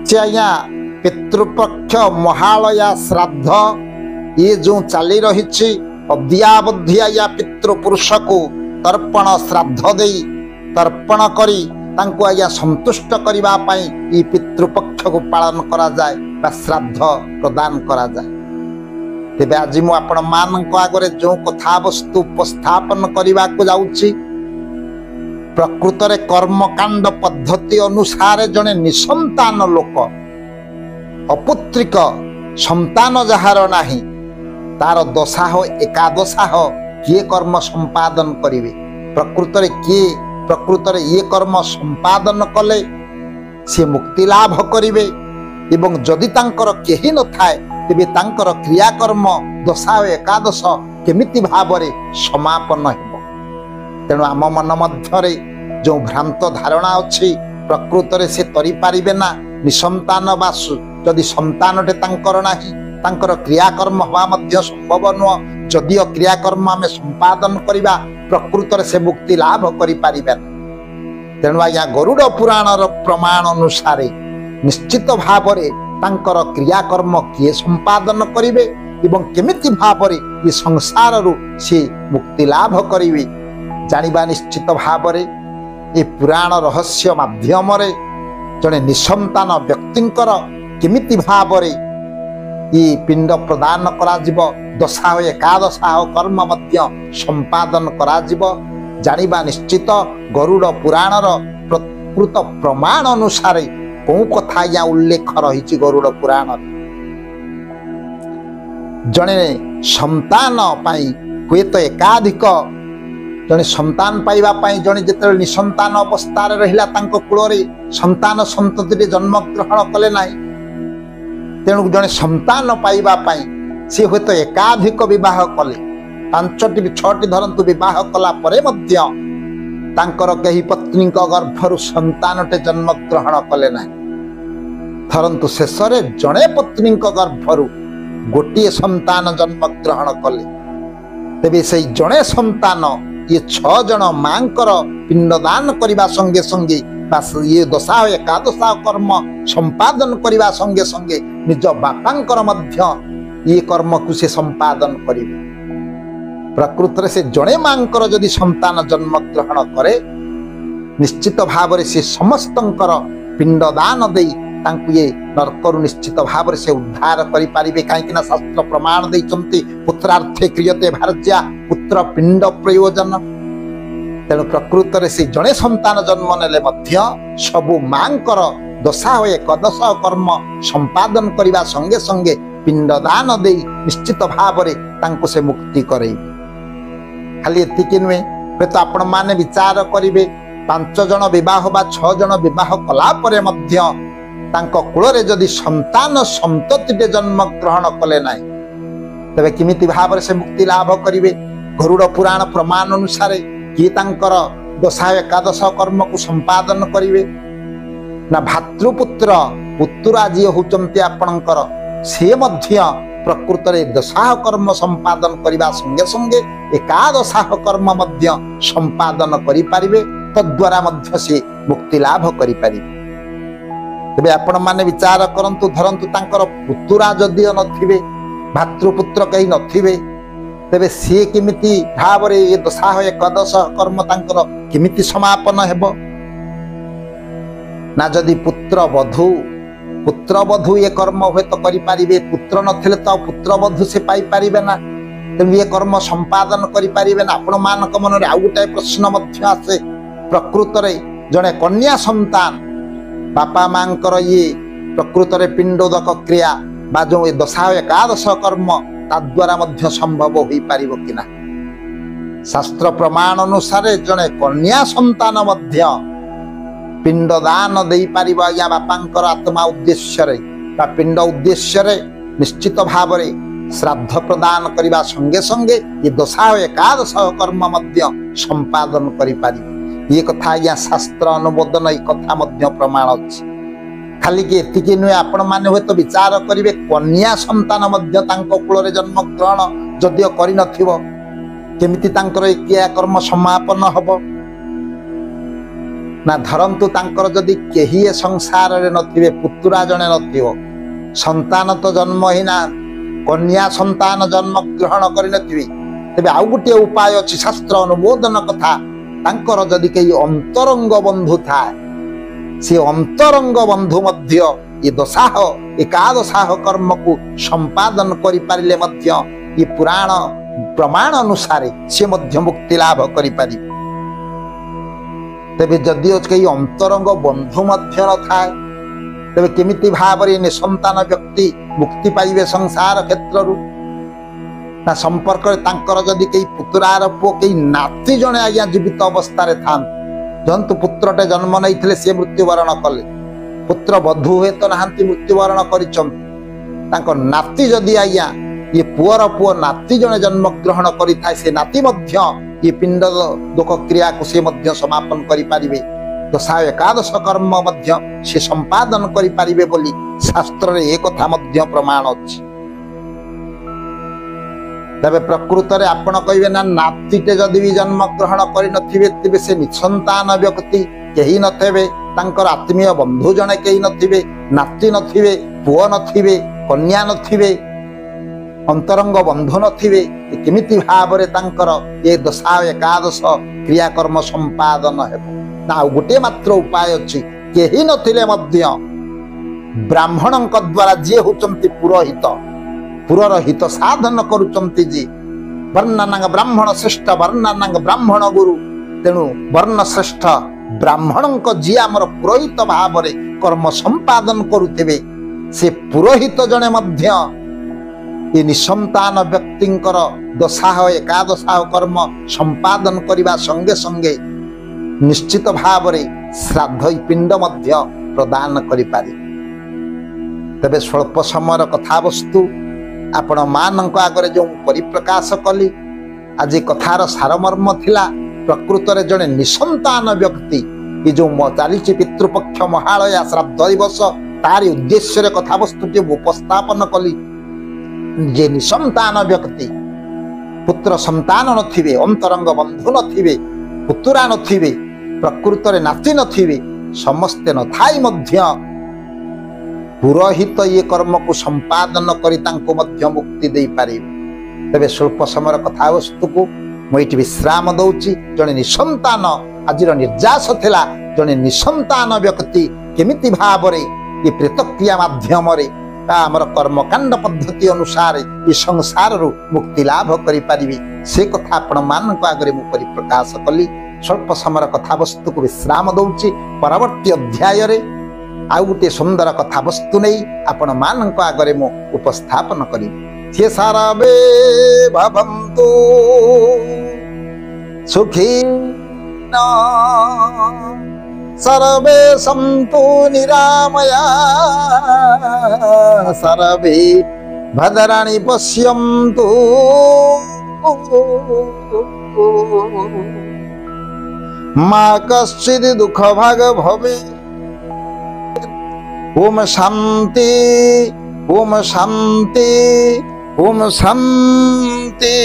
से आज्ञा पितृपक्ष महालया श्राद्ध ये जो चली रही अद्यावधि आज्ञा पितृपुरुष को तर्पण श्राद्ध दे तर्पण करी तांको आज्ञा संतुष्ट करबा पई ई पितृपक्ष को पालन करा जाए बा श्राद्ध प्रदान करा जाए। तेबे आज मु आपण मानक आगरे जो कथा वस्तु उपस्थापन करबा को जाउची प्रकृत रे कर्मकांड पद्धति अनुसार जने निसंतान लोक अपुत्रिक संतान जहार नाही तार दशाह एकादशाह किए कर्म संपादन करिवे प्रकृत रे किए प्रकृत रे ये कर्म संपादन कले से मुक्ति लाभ करिवे एवं जदि तांकर केही न थाए तेबे तांकर क्रियाकर्म दशाह एकादश केमिति भाबरे समापन हेबो। तेणु आम मन मध्यरे जो भ्रांत धारणा अच्छी प्रकृत रे से तरी पारिबे ना निसंतान बासु जदि संतानटे तांकर नाही तांकर क्रियाकर्म हवा मध्य संभव नुह जदियो क्रियाकर्म आमे संपादन करिबा प्रकृत रे से मुक्ति लाभ करि पारिबे ना। तेणु आज्ञा गरुड़ पुराणर प्रमाण अनुसारे निश्चित भावरे तांकर क्रियाकर्म किए संपादन करिवे एवं केमिति भावरे ये संसार रु से मुक्ति लाभ करिवे जानिबा निश्चित भावरे ये पुराण रहस्य माध्यम रे जने निसंतान व्यक्तिंकर केमिति भावरे ये पिंड प्रदान करा जिवो दशाह एकादशाह कर्म मध्य संपादन करा जिवो जानिबा निश्चित गरुड़ पुराणर प्रकृत प्रमाण अनुसारे को कथा या उल्लेख रही गरुड़ पुराण जने संतान पाई हुए तो एकाधिक जने संतान पाइबा पाई जने जेते निसंतान अवस्था रहिला तांको कुଳରେ संतान संतति जन्म ग्रहण कले नाही तेणु जने संतान पाइबा पाई से हुए तो एकाधिक विवाह कले 5टी 6टी धरंतु विवाह कला परे मध्य तांकर कही पत्नी गर्भरु संतानटे जन्म ग्रहण कले नाही धरंतु शेषरे जने पत्नी गर्भरु गोटे संतान जन्म ग्रहण कले तेबे से जने संतान ये 6 जन मांकर पिंडदान करने संगे संगे ये दशाह एकादशाह कर्म संपादन करने संगे संगे निज बापांकर मध्य ये कर्म को से संपादन करिवे। प्रकृत से जड़े मांकर जदि संतान जन्म ग्रहण करे निश्चित भाव से समस्तंकर पिंडदान दे तांकु ये नरकरु निश्चित भाव से उद्धार करि पारिबे काहेकि ना शास्त्र प्रमाण दैचंती पुत्रार्थे क्रियते भारज्या पुत्र पिंड प्रयोजन। तेणु प्रकृत रे से जड़े संतान जन्म नेले मध्य सबु मांकर दशाह एकादशाह कर्म संपादन करिबा संगे संगे पिंडदान दे निश्चित भाव रे तांको से मुक्ति करैबे। खाली एतिକି नुहे तो आपण माने विचार करिवे 5 जन विवाह बा 6 जन विवाह कला परे मध्य तांको कुଳରେ जदि संतान संततिटे जन्म ग्रहण कले नाही तबे किमिति भाव से मुक्ति लाभ करिवे। गरुड़ पुराण प्रमाण अनुसार कि तांकर दशाह एकादश कर्म को संपादन करिवे ना भातृपुत्र पुत्रा जी होचंती आपणकर से मध्य प्रकृत रे दशाह कर्म संपादन करिबा संगे संगे एकादशाह कर्म मध्य संपादन करि पारिबे तद्वारा मध्य से मुक्ति लाभ करि पारिबे। तेबे आपण माने विचार करंतु धरंतु तांकर पुत्रा जदि नथिबे भातृपुत्र कहीं नथिबे तेबे से किमिति भाव रे ये दशाह एकादश कर्म तांकर किमिति समापन हेबो ना जदि पुत्र वधु ये कर्म हुए तो करि पारिबे पुत्र नथिले तो पुत्र वधु से पाई पारिबे ना तेणु ये कर्म संपादन करि पारिबे ना। आपण मानक मन रे आउ गोटे प्रश्न मध्य आसे प्रकृत रे जने कन्या संतान बापा मांकर ये प्रकृत रे पिंडोदक क्रिया बा जो ये दशाह एकादश कर्म ताद्वारा मध्य संभव होई पारिबो किना। शास्त्र प्रमाण अनुसार जने कन्या संतान मध्य पिंडदान दे पारिबो या बापांकर आत्मा उद्देश्य रे बा पिंड उद्देश्य रे निश्चित भाव रे श्राद्ध प्रदान करिबा संगे संगे ये दशाह एकादश कर्म मध्य संपादन करि पारिबो। ये कथा या शास्त्र अनुमोदन ये कथा मध्य प्रमाण अछि। खाली कि एतिकी नुहे आपण माने हुए तो विचार करिवे कन्या संतान मध्य तांको कुଳରେ जन्म ग्रहण जदियो करि नथिबो केमिति तांकर क्रिया कर्म समापन हबो ନା ଧରନ୍ତୁ ତାଙ୍କର ଯଦି କେହି ଏ ସଂସାରରେ ନଥିବେ, ପୁତୁରା ଜଣେ ନଥିବ, ସନ୍ତାନ ତ ଜନ୍ମ ହେଇନା, କନ୍ୟା ସନ୍ତାନ ଜନ୍ମ ଗ୍ରହଣ କରିନଥିବେ, ତେବେ ଆଉ ଗୋଟିଏ ଉପାୟ ଅଛି ଶାସ୍ତ୍ର ଅନୁମୋଦନ କଥା। ତାଙ୍କର ଯଦି କେହି ଅନ୍ତରଙ୍ଗ ବନ୍ଧୁ ଥାଏ, ସେ ଅନ୍ତରଙ୍ଗ ବନ୍ଧୁ ମଧ୍ୟ ଏ ଦଶାହ ଏକାଦଶାହ କର୍ମକୁ ସମ୍ପାଦନ କରିପାରିଲେ ମଧ୍ୟ ଏ ପୁରାଣ ପ୍ରମାଣ ଅନୁସାରେ ସେ ମଧ୍ୟ ମୁକ୍ତି ଲାଭ କରିପାରିବେ। ତେବେ ଯଦିଓ କେହି ଅନ୍ତରଙ୍ଗ ବନ୍ଧୁ ମଧ୍ୟ ନଥାଏ, ତେବେ କେମିତି ଭାବରେ ନିଃସନ୍ତାନ ବ୍ୟକ୍ତି ମୁକ୍ତି ପାଇବେ ସଂସାର କ୍ଷେତ୍ରରୁ? ନା ସମ୍ପର୍କରେ ତାଙ୍କର ଯଦି କେହି ପୁତୁରାର ପୁଅ, କେହି ନାତି ଜଣେ ଆଜ୍ଞା ଜୀବିତ ଅବସ୍ଥାରେ ଥାନ୍ତି, ଜନ୍ତୁ ପୁତ୍ରଟେ ଜନ୍ମ ନେଇଥିଲେ ସେ ମୃତ୍ୟୁବରଣ କଲେ, ପୁତ୍ର ବଧୂ ହୁଏତ ନାହାନ୍ତି ମୃତ୍ୟୁବରଣ କରିଛନ୍ତି, ତାଙ୍କ ନାତି ଯଦି ଆଜ୍ଞା ଇଏ ପୁଅର ପୁଅ ନାତି ଜଣେ ଜନ୍ମ ଗ୍ରହଣ କରିଥାଏ, ସେ ନାତି ମଧ୍ୟ ଇଏ ପିଣ୍ଡ ଦୋକ କ୍ରିୟାକୁ ସେ ମଧ୍ୟ ସମାପନ କରିପାରିବେ, ଦଶା ଏକାଦଶ କର୍ମ ମଧ୍ୟ ସେ ସମ୍ପାଦନ କରିପାରିବେ ବୋଲି ଶାସ୍ତ୍ରରେ ଏ କଥା ମଧ୍ୟ ପ୍ରମାଣ ଅଛି। ତେବେ ପ୍ରକୃତରେ ଆପଣ କହିବେ ନା ନାତିଟେ ଯଦି ବି ଜନ୍ମ ଗ୍ରହଣ କରିନଥିବେ, ତେବେ ସେ ନିଃସନ୍ତାନ ବ୍ୟକ୍ତି, କେହି ନଥିବେ, ତାଙ୍କର ଆତ୍ମୀୟ ବନ୍ଧୁ ଜଣେ କେହି ନଥିବେ, ନାତି ନଥିବେ, ପୁଅ ନଥିବେ, କନ୍ୟା ନଥିବେ, ଅନ୍ତରଙ୍ଗ ବନ୍ଧୁ ନଥିବେ, କେମିତି ଭାବରେ ତାଙ୍କର ଏ ଦଶା ଏକାଦଶ କ୍ରିୟାକର୍ମ ସମ୍ପାଦନ ହେବ? ନା ଆଉ ଗୋଟିଏ ମାତ୍ର ଉପାୟ ଅଛି, କେହି ନଥିଲେ ମଧ୍ୟ ବ୍ରାହ୍ମଣଙ୍କ ଦ୍ୱାରା ଯିଏ ହଉଛନ୍ତି ପୁରୋହିତ, ପୁରର ହିତ ସାଧନ କରୁଛନ୍ତି, ଯେ ବର୍ଣ୍ଣାନାଙ୍ଗ ବ୍ରାହ୍ମଣ ଶ୍ରେଷ୍ଠ ବର୍ଣ୍ଣାନାଙ୍ଗ ବ୍ରାହ୍ମଣ ଗୁରୁ, ତେଣୁ ବର୍ଣ୍ଣ ଶ୍ରେଷ୍ଠ ବ୍ରାହ୍ମଣଙ୍କ ଯିଏ ଆମର ପୁରୋହିତ ଭାବରେ କର୍ମ ସମ୍ପାଦନ କରୁଥିବେ, ସେ ପୁରୋହିତ ଜଣେ ମଧ୍ୟ ଏ ନିଃସନ୍ତାନ ବ୍ୟକ୍ତିଙ୍କର ଦଶାହ ଏକାଦଶାହ କର୍ମ ସମ୍ପାଦନ କରିବା ସଙ୍ଗେ ସଙ୍ଗେ ନିଶ୍ଚିତ ଭାବରେ ଶ୍ରାଦ୍ଧ ପିଣ୍ଡ ମଧ୍ୟ ପ୍ରଦାନ କରିପାରିବେ। ତେବେ ସ୍ୱଳ୍ପ ସମୟର କଥାବସ୍ତୁ ଆପଣ ମାନଙ୍କ ଆଗରେ ଯେଉଁ ପରିପ୍ରକାଶ କଲି, ଆଜି କଥାର ସାରମର୍ମ ଥିଲା ପ୍ରକୃତରେ ଜଣେ ନିଃସନ୍ତାନ ବ୍ୟକ୍ତି, ଏ ଯେଉଁ ଚାଲିଛି ପିତୃପକ୍ଷ ମହାଳୟା ଶ୍ରାଦ୍ଧ ଦିବସ, ତାରି ଉଦ୍ଦେଶ୍ୟରେ କଥାବସ୍ତୁଟି ଉପସ୍ଥାପନ କଲି ଯେ ନିଃସନ୍ତାନ ବ୍ୟକ୍ତି, ପୁତ୍ର ସନ୍ତାନ ନଥିବେ, ଅନ୍ତରଙ୍ଗ ବନ୍ଧୁ ନଥିବେ, ପୁତୁରା ନଥିବେ, ପ୍ରକୃତରେ ନାତି ନଥିବେ, ସମସ୍ତେ ନଥାଇ ମଧ୍ୟ ପୁରୋହିତ ଇଏ କର୍ମକୁ ସମ୍ପାଦନ କରି ତାଙ୍କୁ ମଧ୍ୟ ମୁକ୍ତି ଦେଇପାରିବେ। ତେବେ ସ୍ୱଳ୍ପ ସମୟର କଥାବସ୍ତୁକୁ ମୁଁ ଏଇଠି ବିଶ୍ରାମ ଦଉଛି। ଜଣେ ନିଃସନ୍ତାନ, ଆଜିର ନିର୍ଯାସ ଥିଲା ଜଣେ ନିଃସନ୍ତାନ ବ୍ୟକ୍ତି କେମିତି ଭାବରେ ଏ ପ୍ରେତକ୍ରିୟା ମାଧ୍ୟମରେ ଆମର କର୍ମକାଣ୍ଡ ପଦ୍ଧତି ଅନୁସାରେ ଏ ସଂସାରରୁ ମୁକ୍ତି ଲାଭ କରିପାରିବେ, ସେ କଥା ଆପଣ ମାନଙ୍କ ଆଗରେ ମୁଁ ପରିପ୍ରକାଶ କଲି। ସ୍ୱଳ୍ପ ସମୟର କଥାବସ୍ତୁକୁ ବିଶ୍ରାମ ଦଉଛି। ପରବର୍ତ୍ତୀ ଅଧ୍ୟାୟରେ ଆଉ ଗୋଟିଏ ସୁନ୍ଦର କଥାବସ୍ତୁ ନେଇ ଆପଣ ମାନଙ୍କ ଆଗରେ ମୁଁ ଉପସ୍ଥାପନ କରିବି। ସେ ସର୍ବେ ଭବନ୍ତୁ ସୁଖୀନ सर्वे सन्तु निरामया सर्वे भद्राणि पश्यन्तु मा कश्चित् दुःखभाग् भवेत्। ओम शान्ति ओम शान्ति ओम शान्ति।